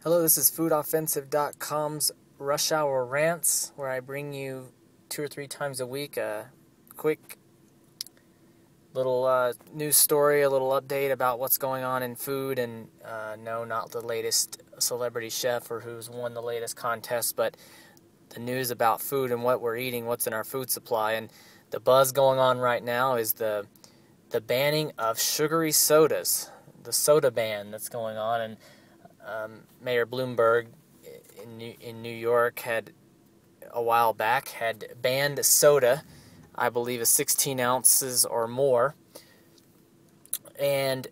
Hello, this is foodoffensive.com's Rush Hour Rants, where I bring you 2 or 3 times a week a quick little news story, a little update about what's going on in food, and no, not the latest celebrity chef or who's won the latest contest, but the news about food and what we're eating, what's in our food supply. And the buzz going on right now is the banning of sugary sodas, the soda ban that's going on. And Mayor Bloomberg in New York had a while back had banned soda, I believe, is 16 ounces or more. And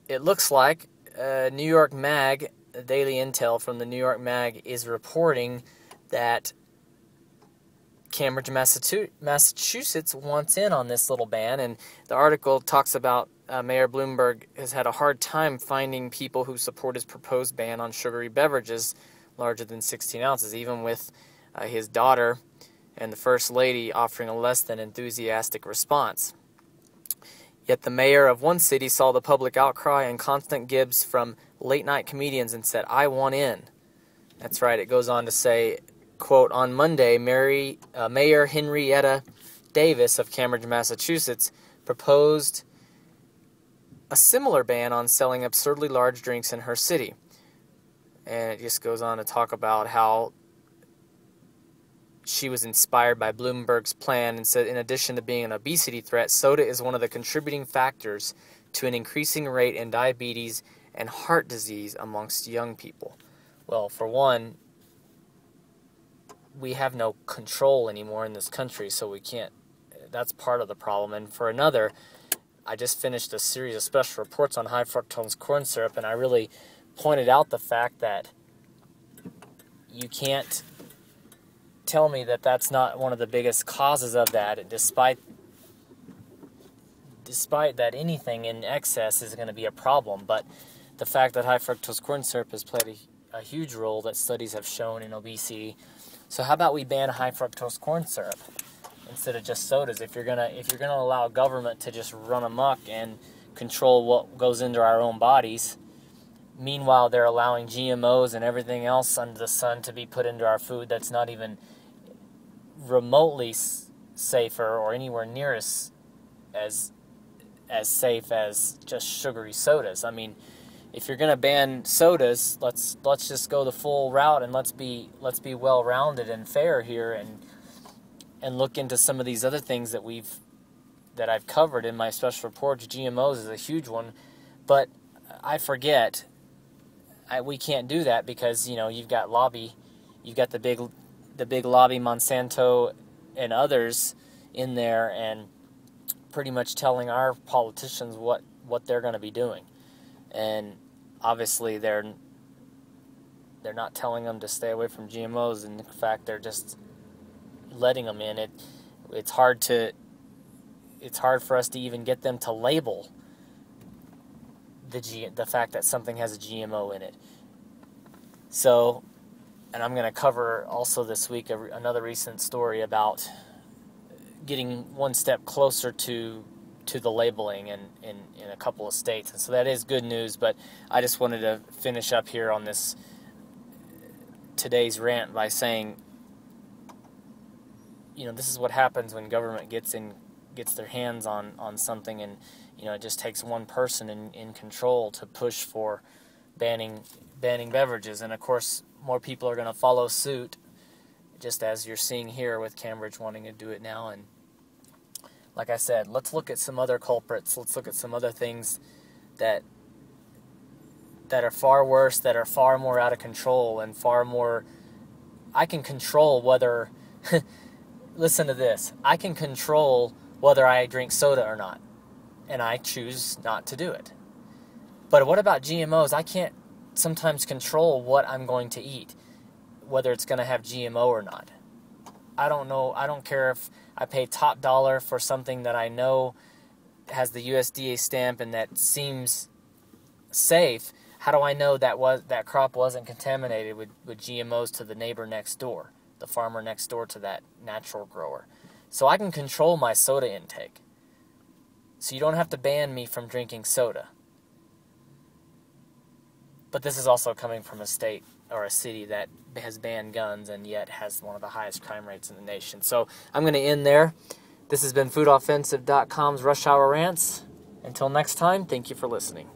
it looks like New York Mag, the Daily Intel from the New York Mag, is reporting that Cambridge, Massachusetts wants in on this little ban. And the article talks about Mayor Bloomberg has had a hard time finding people who support his proposed ban on sugary beverages larger than 16 ounces, even with his daughter and the First Lady offering a less than enthusiastic response. Yet the mayor of one city saw the public outcry and constant gibes from late-night comedians and said, "I want in." That's right, it goes on to say, quote, "On Monday, Mayor Henrietta Davis of Cambridge, Massachusetts, proposed a similar ban on selling absurdly large drinks in her city." And it just goes on to talk about how she was inspired by Bloomberg's plan and said, in addition to being an obesity threat, soda is one of the contributing factors to an increasing rate in diabetes and heart disease amongst young people. Well, for one, we have no control anymore in this country, so we can't, that's part of the problem. And for another, I just finished a series of special reports on high fructose corn syrup, and I really pointed out the fact that you can't tell me that that's not one of the biggest causes of that, despite that anything in excess is going to be a problem. But the fact that high fructose corn syrup has played a huge role that studies have shown in obesity. So how about we ban high fructose corn syrup instead of just sodas? If you're gonna allow government to just run amok and control what goes into our own bodies, meanwhile they're allowing GMOs and everything else under the sun to be put into our food that's not even remotely safer or anywhere near as safe as just sugary sodas. I mean, if you're going to ban sodas, let's just go the full route, and let's be well-rounded and fair here, and look into some of these other things that I've covered in my special reports. GMOs is a huge one, but I forget we can't do that because you've got the big lobby, Monsanto and others in there, and pretty much telling our politicians what they're going to be doing. And obviously they're not telling them to stay away from GMOs. In fact, they're just letting them in. It's hard for us to even get them to label the fact that something has a GMO in it. So, and I'm going to cover also this week another recent story about getting one step closer to the labeling in a couple of states. And so that is good news, but I just wanted to finish up here on today's rant by saying, this is what happens when government gets their hands on something, and it just takes one person in control to push for banning beverages. And of course more people are going to follow suit, just as you're seeing here with Cambridge wanting to do it now. And like I said, let's look at some other culprits. Let's look at some other things that are far worse, that are far more out of control, and far more. I can control whether listen to this, I can control whether I drink soda or not, and I choose not to do it. But what about GMOs? I can't sometimes control what I'm going to eat, whether it's going to have GMO or not. I don't know. I don't care if I pay top dollar for something that I know has the USDA stamp and that seems safe. How do I know that crop wasn't contaminated with GMOs to the neighbor next door, the farmer next door to that natural grower? So I can control my soda intake. So you don't have to ban me from drinking soda. But this is also coming from a state or a city that has banned guns and yet has one of the highest crime rates in the nation. So I'm going to end there. This has been FoodOffensive.com's Rush Hour Rants. Until next time, thank you for listening.